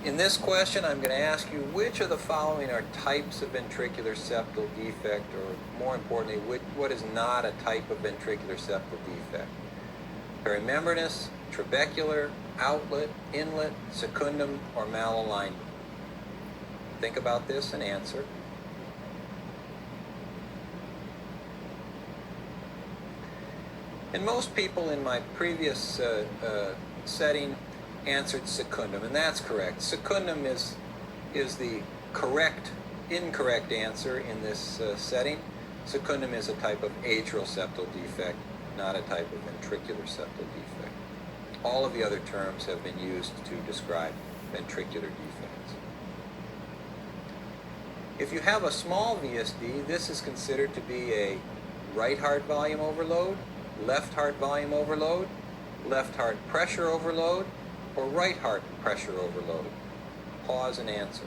In this question, I'm going to ask you which of the following are types of ventricular septal defect, or more importantly, what is not a type of ventricular septal defect? Perimembranous, trabecular, outlet, inlet, secundum, or malalignment? Think about this and answer. And most people in my previous setting answered secundum, and that's correct. Secundum is the incorrect answer in this setting. Secundum is a type of atrial septal defect, not a type of ventricular septal defect. All of the other terms have been used to describe ventricular defects. If you have a small VSD, this is considered to be a right heart volume overload, left heart volume overload, left heart pressure overload, or right heart pressure overload. Pause and answer.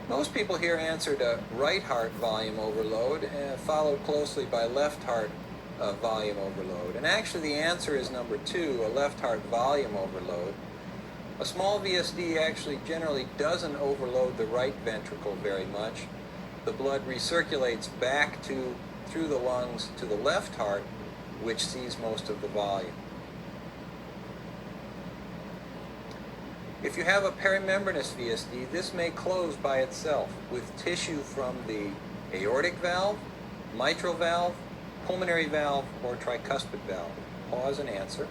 Most people here answered a right heart volume overload, followed closely by left heart volume overload. And actually the answer is number 2, a left heart volume overload. A small VSD actually generally doesn't overload the right ventricle very much. The blood recirculates back through the lungs to the left heart, which sees most of the volume. If you have a perimembranous VSD, this may close by itself with tissue from the aortic valve, mitral valve, pulmonary valve, or tricuspid valve. Pause and answer.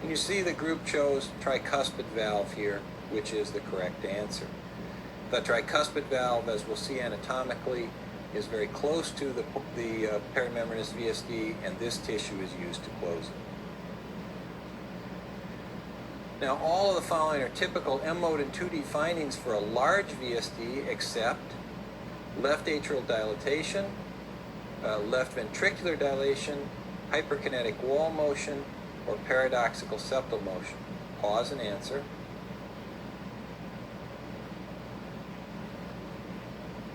And you see the group chose tricuspid valve here, which is the correct answer. The tricuspid valve, as we'll see anatomically, is very close to the perimembranous VSD, and this tissue is used to close it. Now, all of the following are typical M mode and 2D findings for a large VSD, except left atrial dilatation, left ventricular dilation, hyperkinetic wall motion, or paradoxical septal motion. Pause and answer.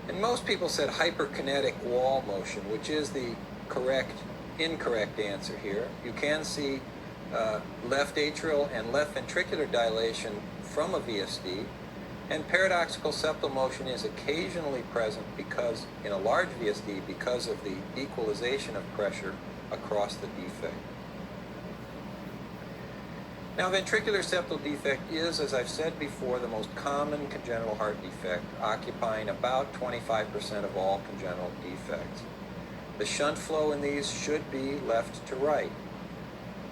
And most people said hyperkinetic wall motion, which is the incorrect answer here. You can see left atrial and left ventricular dilation from a VSD, and paradoxical septal motion is occasionally present because, in a large VSD, because of the equalization of pressure across the defect. Now, ventricular septal defect is, as I've said before, the most common congenital heart defect, occupying about 25% of all congenital defects. The shunt flow in these should be left to right.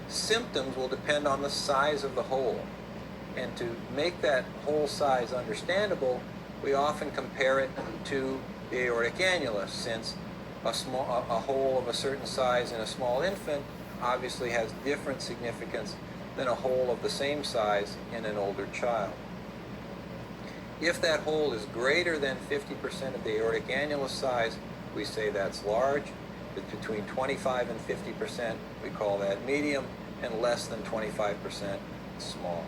Symptoms will depend on the size of the hole. And to make that hole size understandable, we often compare it to the aortic annulus, since a hole of a certain size in a small infant obviously has different significance than a hole of the same size in an older child. If that hole is greater than 50% of the aortic annulus size, we say that's large. If between 25 and 50%, we call that medium, and less than 25%, small.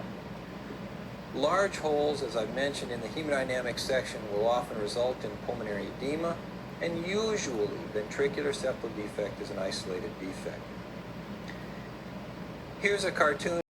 Large holes, as I've mentioned in the hemodynamics section, will often result in pulmonary edema, and usually ventricular septal defect is an isolated defect. Here's a cartoon